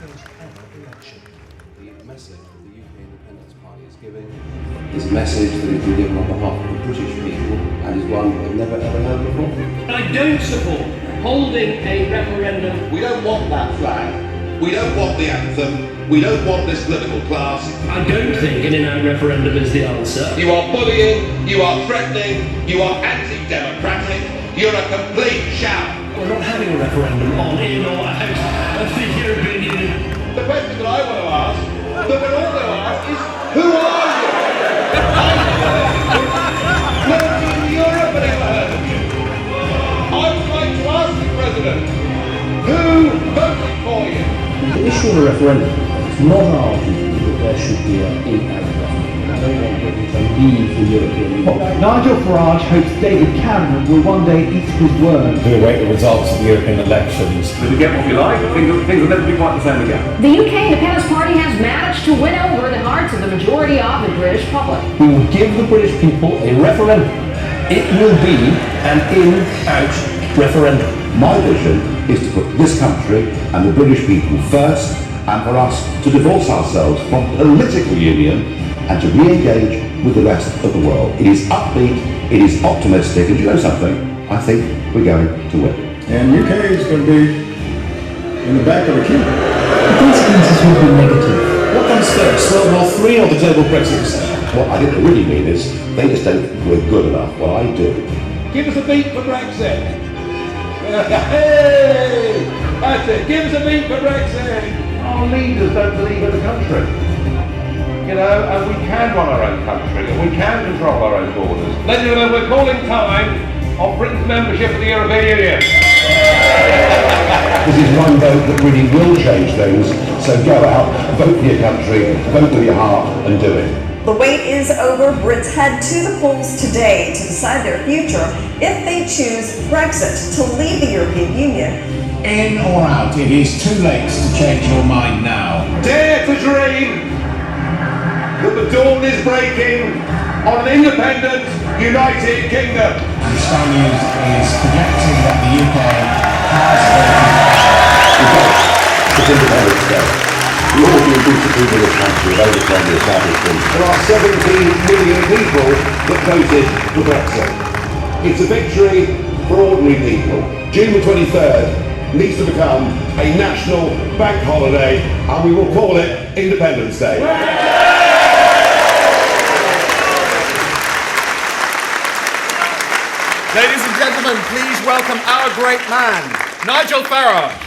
first ever election. The message that the UK Independence Party is giving is a message that has been given on behalf of the British people and is one we've never ever heard before. I don't support holding a referendum. We don't want that flag. We don't want the anthem. We don't want this political class. I don't think an in-out referendum is the answer. You are bullying, you are threatening, you are anti-democratic, you're a complete shout. We're not having a referendum on in or out of the European Union. The question that I want to ask, that we're all going to ask is, who are you? Nobody in Europe had ever heard of you. I would like to ask the President, who voted for you? The issue of a referendum is not arguing that there should be an in-out referendum. I don't want Britain to leave the European Union. Nigel Farage hopes David Cameron will one day eat his words. We await the results of the European elections. If you get what you like, things will never be quite the same again. The UK Independence Party has managed to win over the hearts of the majority of the British public. We will give the British people a referendum. It will be an in-out referendum. My vision is to put this country and the British people first, and for us to divorce ourselves from political union and to re-engage with the rest of the world. It is upbeat, it is optimistic, and do you know something? I think we're going to win. And UK is going to be in the back of the queue. The consequences will be negative. What comes first, World War III or the global Brexit recession? What I think they really mean is they just don't think we're good enough. Well, I do. Give us a beat for Brexit. Hey! That's it. Give us a beat for Brexit. Our leaders don't believe in the country. You know, and we can run our own country, and we can control our own borders. Ladies and gentlemen, we're calling time on Britain's membership of the European Union. This is one vote that really will change things. So go out, vote for your country, vote with your heart, and do it. The wait is over. Brits head to the polls today to decide their future if they choose Brexit, to leave the European Union. In or out, it is too late to change your mind now. Dare to dream that the dawn is breaking on an independent, united kingdom. And Sky News is projecting that the UK has It's Independence Day. We all do beautiful in this country of overcome the establishment. There are 17 million people that voted for Brexit. It's a victory for ordinary people. June the 23rd needs to become a national bank holiday, and we will call it Independence Day. Ladies and gentlemen, please welcome our great man, Nigel Farage.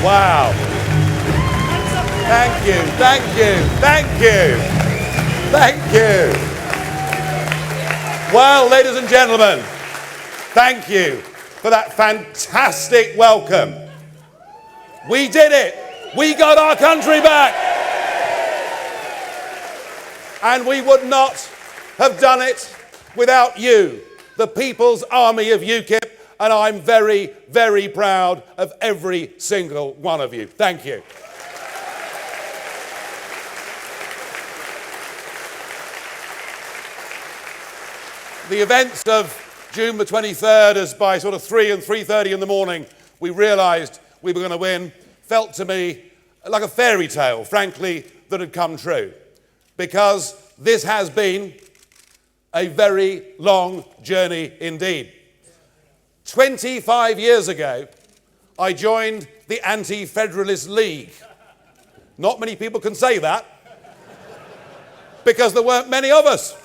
Wow. Thank you, thank you, thank you, thank you. Well, ladies and gentlemen, thank you for that fantastic welcome. We did it. We got our country back. And we would not have done it without you, the People's Army of UKIP. And I'm very, very proud of every single one of you. Thank you. The events of June the 23rd, as by sort of 3 and 3:30 in the morning, we realised we were going to win, felt to me like a fairy tale, frankly, that had come true. Because this has been a very long journey indeed. 25 years ago, I joined the Anti-Federalist League. Not many people can say that, because there weren't many of us.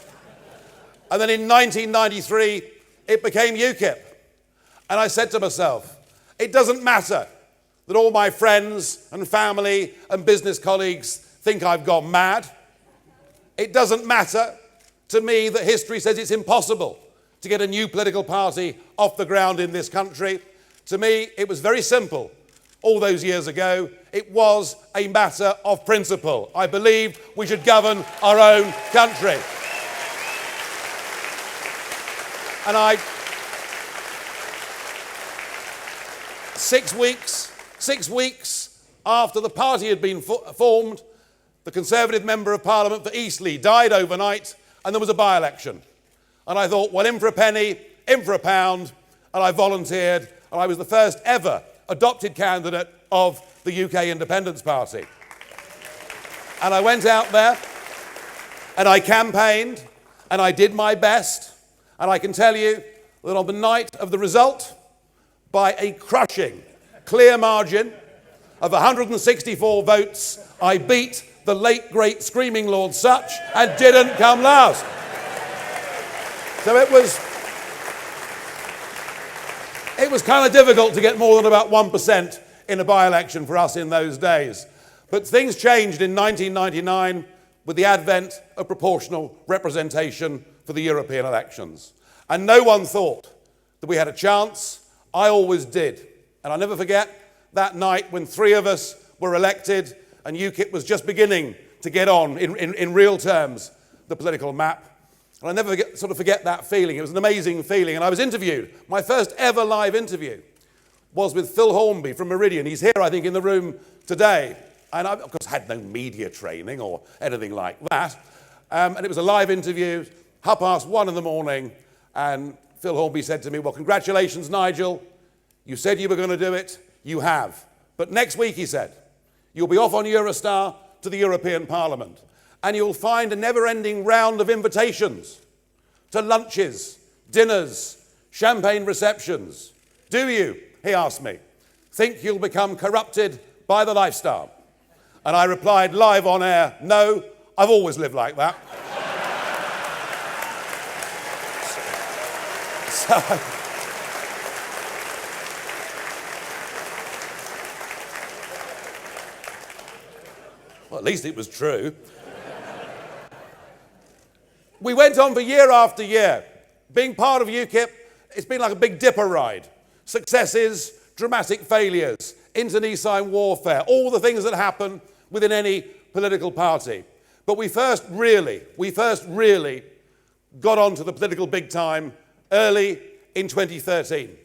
And then in 1993, it became UKIP. And I said to myself, it doesn't matter that all my friends and family and business colleagues think I've gone mad. It doesn't matter to me that history says it's impossible to get a new political party off the ground in this country. To me, it was very simple. All those years ago, it was a matter of principle. I believed we should govern our own country. And 6 weeks after the party had been formed, the Conservative Member of Parliament for Eastleigh died overnight, and there was a by-election. And I thought, well, in for a penny, in for a pound, and I volunteered, and I was the first ever adopted candidate of the UK Independence Party. And I went out there, and I campaigned, and I did my best, and I can tell you that on the night of the result, by a crushing, clear margin of 164 votes, I beat the late, great Screaming Lord Sutch and didn't come last. So it was kind of difficult to get more than about 1% in a by-election for us in those days. But things changed in 1999 with the advent of proportional representation for the European elections. And no one thought that we had a chance. I always did. And I'll never forget that night when 3 of us were elected and UKIP was just beginning to get on, in real terms, the political map. And I'll never forget that feeling. It was an amazing feeling. And I was interviewed. My first ever live interview was with Phil Hornby from Meridian. He's here, I think, in the room today. And I, of course, had no media training or anything like that. And it was a live interview, 1:30 in the morning. And Phil Hornby said to me, well, congratulations, Nigel. You said you were going to do it. You have. But next week, he said, you'll be off on Eurostar to the European Parliament. And you'll find a never-ending round of invitations to lunches, dinners, champagne receptions. Do you, he asked me, think you'll become corrupted by the lifestyle? And I replied live on air, no, I've always lived like that. Well, at least it was true. We went on for year after year. Being part of UKIP, it's been like a Big Dipper ride. Successes, dramatic failures, internecine warfare, all the things that happen within any political party. But we first really got onto the political big time early in 2013.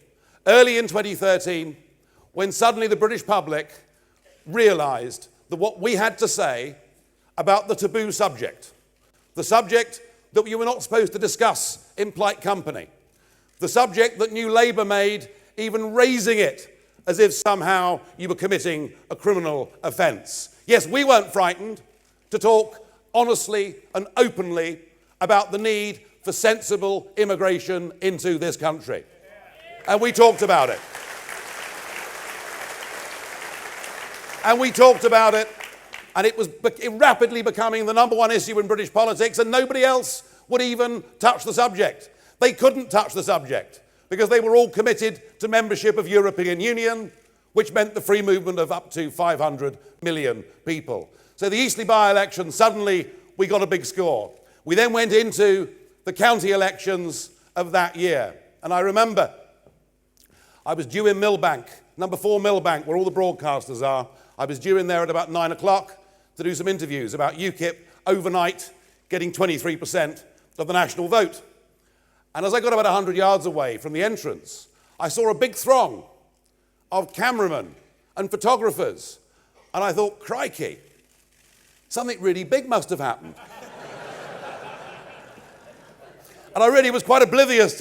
Early in 2013, when suddenly the British public realised that what we had to say about the taboo subject, the subject that you were not supposed to discuss in polite company, the subject that New Labour made even raising it as if somehow you were committing a criminal offence. Yes, we weren't frightened to talk honestly and openly about the need for sensible immigration into this country. And we talked about it. And we talked about it, and it was rapidly becoming the #1 issue in British politics, and nobody else would even touch the subject. They couldn't touch the subject because they were all committed to membership of European Union, which meant the free movement of up to 500 million people. So the Eastleigh by-election, suddenly we got a big score. We then went into the county elections of that year. And I remember I was due in Millbank, #4 Millbank, where all the broadcasters are. I was due in there at about 9 o'clock to do some interviews about UKIP overnight getting 23% of the national vote. And as I got about 100 yards away from the entrance, I saw a big throng of cameramen and photographers. And I thought, crikey, something really big must have happened. And I really was quite oblivious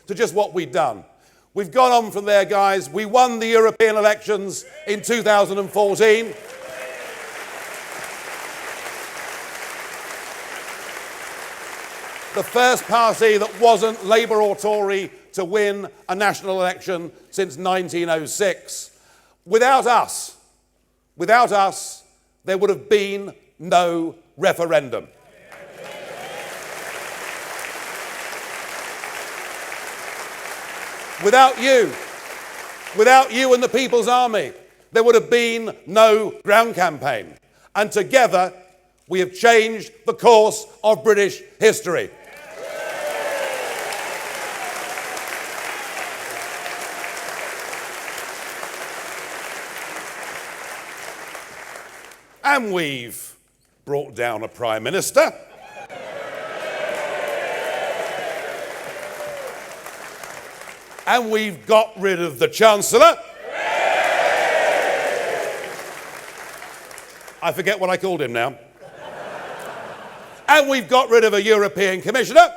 to just what we'd done. We've gone on from there, guys. We won the European elections in 2014. the first party that wasn't Labour or Tory to win a national election since 1906. Without us, there would have been no referendum. Without you and the People's Army, there would have been no ground campaign. And together, we have changed the course of British history. And we've brought down a Prime Minister. And we've got rid of the Chancellor. I forget what I called him now. And we've got rid of a European Commissioner.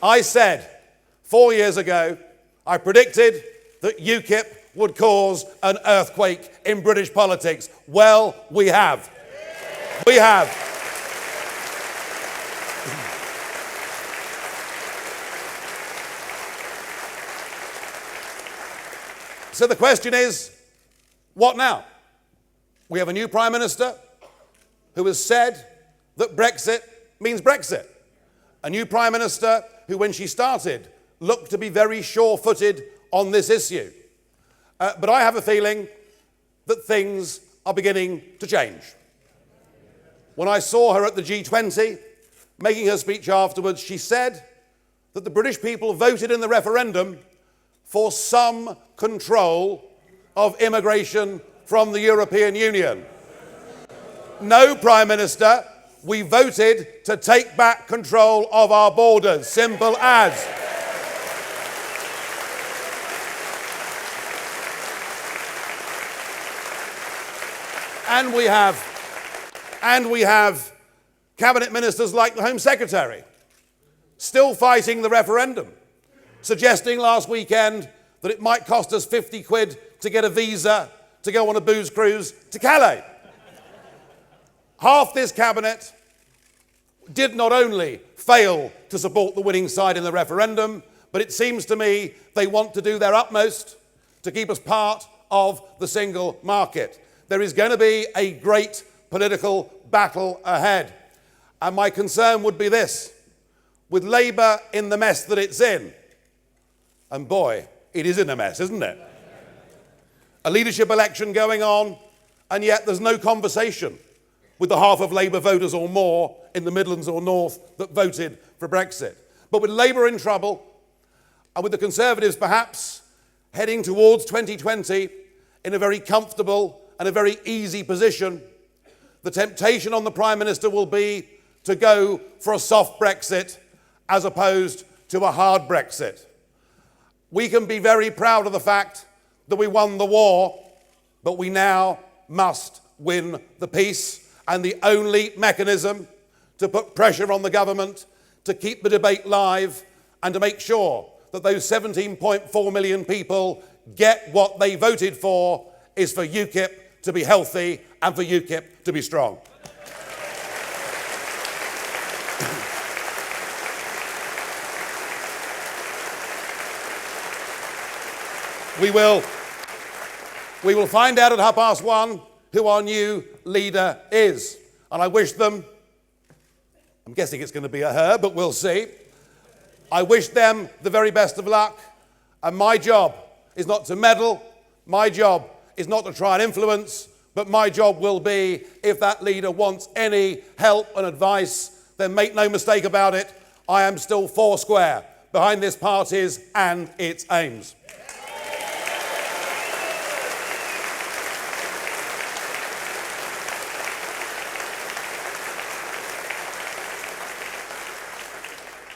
I said 4 years ago, I predicted that UKIP would cause an earthquake in British politics. Well, we have. We have. So the question is, what now? We have a new Prime Minister who has said that Brexit means Brexit. A new Prime Minister who, when she started, looked to be very sure-footed on this issue. But I have a feeling that things are beginning to change. When I saw her at the G20, making her speech afterwards, she said that the British people voted in the referendum for some control of immigration from the European Union. No, Prime Minister, we voted to take back control of our borders. Simple as. And we have cabinet ministers like the Home Secretary still fighting the referendum, suggesting last weekend that it might cost us 50 quid to get a visa to go on a booze cruise to Calais. Half this cabinet did not only fail to support the winning side in the referendum, but it seems to me they want to do their utmost to keep us part of the single market. There is going to be a great political battle ahead. And my concern would be this: with Labour in the mess that it's in, and boy, it is in a mess, isn't it? A leadership election going on, and yet there's no conversation with the half of Labour voters or more in the Midlands or North that voted for Brexit. But with Labour in trouble, and with the Conservatives perhaps heading towards 2020 in a very comfortable and a very easy position, the temptation on the Prime Minister will be to go for a soft Brexit as opposed to a hard Brexit. We can be very proud of the fact that we won the war, but we now must win the peace. And the only mechanism to put pressure on the government to keep the debate live and to make sure that those 17.4 million people get what they voted for is for UKIP to be healthy and for UKIP to be strong. We will find out at 1:30 who our new leader is. And I wish them, I'm guessing it's going to be a her, but we'll see. I wish them the very best of luck. And my job is not to meddle. My job is not to try and influence. But my job will be, if that leader wants any help and advice, then make no mistake about it, I am still foursquare behind this party's and its aims.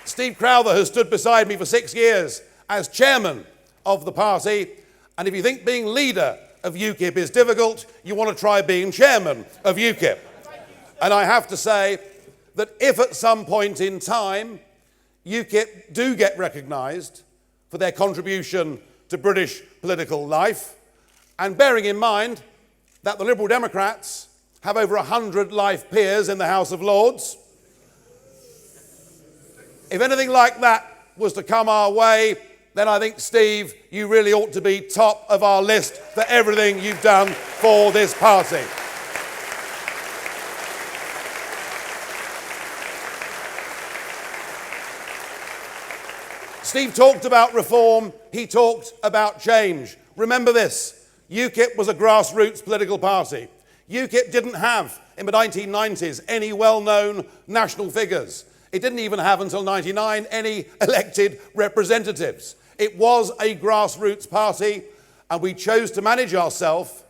Steve Crowther has stood beside me for 6 years as chairman of the party, and if you think being leader of UKIP is difficult, you want to try being chairman of UKIP. And I have to say that if at some point in time UKIP do get recognised for their contribution to British political life, and bearing in mind that the Liberal Democrats have over 100 life peers in the House of Lords. If anything like that was to come our way, then I think, Steve, you really ought to be top of our list for everything you've done for this party. Steve talked about reform, he talked about change. Remember this, UKIP was a grassroots political party. UKIP didn't have, in the 1990s, any well-known national figures. It didn't even have, until 99, any elected representatives. It was a grassroots party, and we chose to manage ourselves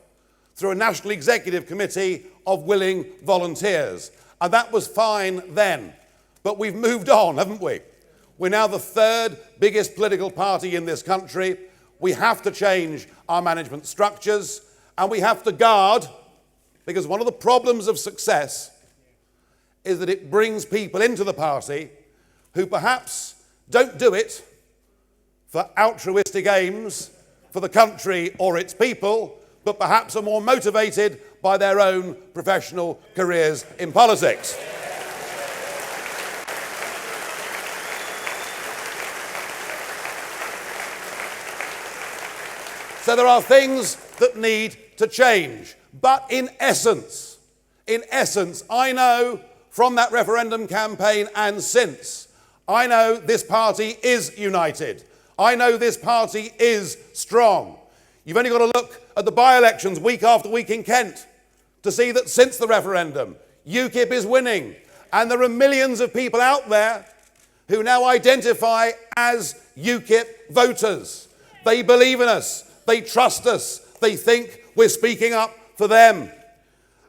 through a National Executive Committee of willing volunteers. And that was fine then. But we've moved on, haven't we? We're now the third biggest political party in this country. We have to change our management structures, and we have to guard, because one of the problems of success is that it brings people into the party who perhaps don't do it for altruistic aims for the country or its people, but perhaps are more motivated by their own professional careers in politics. So there are things that need to change. But in essence, I know from that referendum campaign and since, I know this party is united. I know this party is strong. You've only got to look at the by-elections week after week in Kent to see that since the referendum, UKIP is winning. And there are millions of people out there who now identify as UKIP voters. They believe in us. They trust us. They think we're speaking up for them.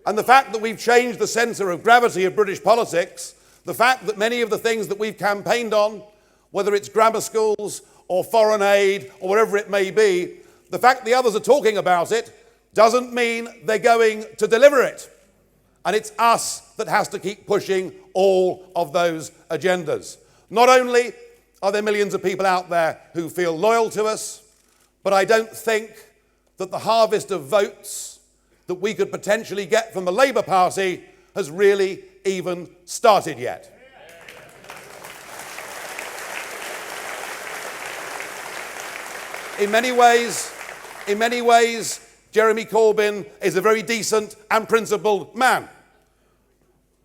And the fact that we've changed the centre of gravity of British politics, the fact that many of the things that we've campaigned on, whether it's grammar schools or foreign aid or whatever it may be, the fact the others are talking about it doesn't mean they're going to deliver it. And it's us that has to keep pushing all of those agendas. Not only are there millions of people out there who feel loyal to us, but I don't think that the harvest of votes that we could potentially get from the Labour Party has really even started yet. In many ways, Jeremy Corbyn is a very decent and principled man.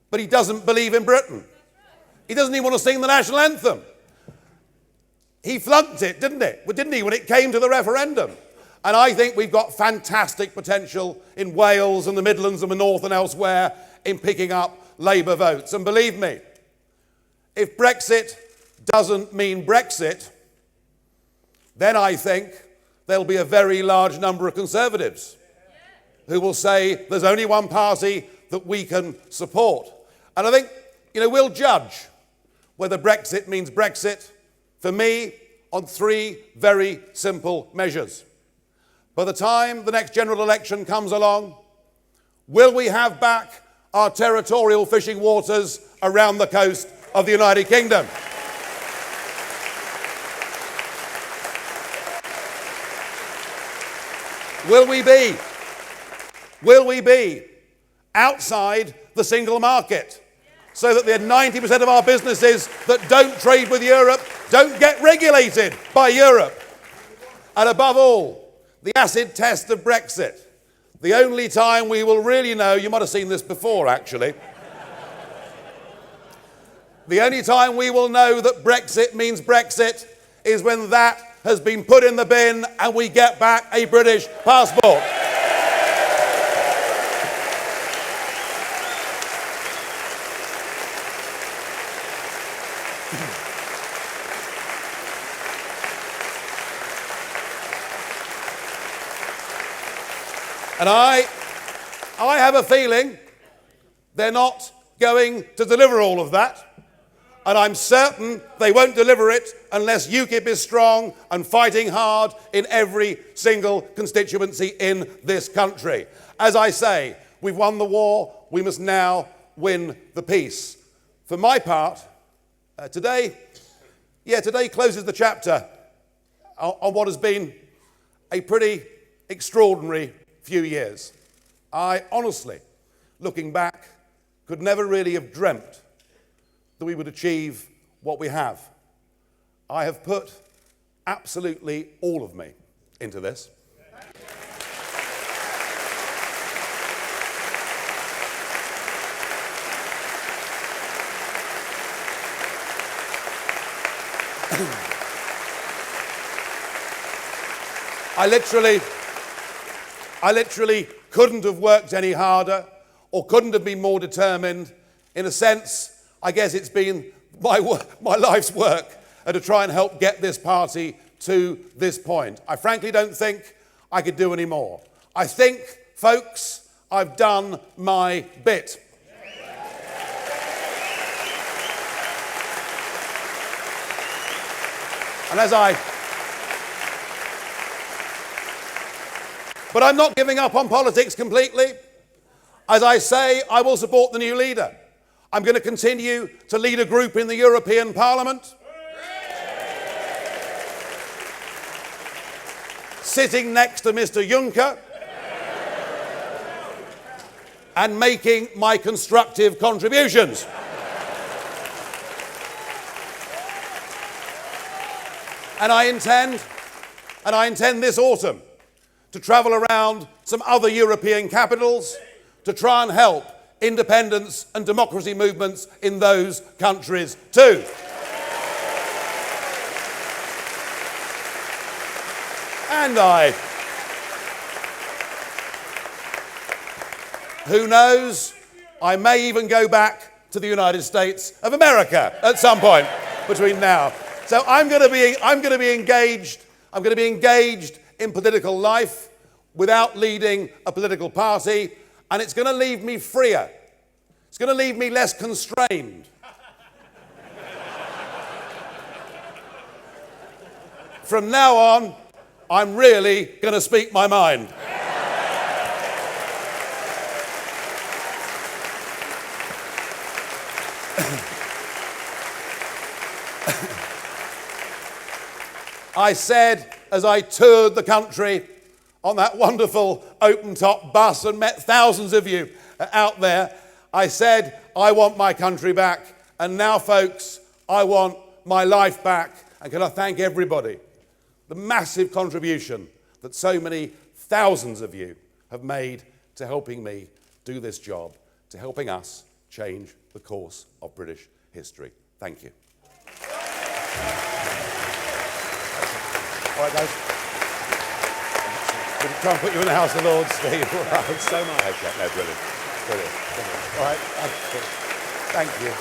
But he doesn't believe in Britain. He doesn't even want to sing the national anthem. He flunked it, didn't he, when it came to the referendum? And I think we've got fantastic potential in Wales and the Midlands and the North and elsewhere in picking up Labour votes. And believe me, if Brexit doesn't mean Brexit, then I think there'll be a very large number of Conservatives who will say there's only one party that we can support. And I think, we'll judge whether Brexit means Brexit, for me, on three very simple measures. By the time the next general election comes along, will we have back our territorial fishing waters around the coast of the United Kingdom? Will we be outside the single market so that the 90% of our businesses that don't trade with Europe don't get regulated by Europe? And above all, the acid test of Brexit. The only time we will really know, you might have seen this before actually, the only time we will know that Brexit means Brexit is when that has been put in the bin and we get back a British passport. And I have a feeling they're not going to deliver all of that. And I'm certain they won't deliver it unless UKIP is strong and fighting hard in every single constituency in this country. As I say, we've won the war, we must now win the peace. For my part, today closes the chapter on what has been a pretty extraordinary few years. I honestly looking back, could never really have dreamt that we would achieve what we have. I have put absolutely all of me into this. I literally couldn't have worked any harder or couldn't have been more determined. In a sense, I guess it's been my life's work to try and help get this party to this point. I frankly don't think I could do any more. I think, folks, I've done my bit. And but I'm not giving up on politics completely. As I say, I will support the new leader. I'm going to continue to lead a group in the European Parliament, sitting next to Mr. Juncker, and making my constructive contributions. And I intend this autumn to travel around some other European capitals to try and help independence and democracy movements in those countries too. And who knows, I may even go back to the United States of America at some point between now. So I'm going to be engaged. I'm going to be engaged in political life without leading a political party, and it's going to leave me freer. It's going to leave me less constrained. From now on, I'm really going to speak my mind. I said, as I toured the country on that wonderful open-top bus and met thousands of you out there, I said, I want my country back. And now, folks, I want my life back. And can I thank everybody? The massive contribution that so many thousands of you have made to helping me do this job, to helping us change the course of British history. Thank you. All right, guys. We'll try and put you in the House of Lords, Steve. All right, so much. Okay, no, brilliant. Brilliant. All right. Thank you.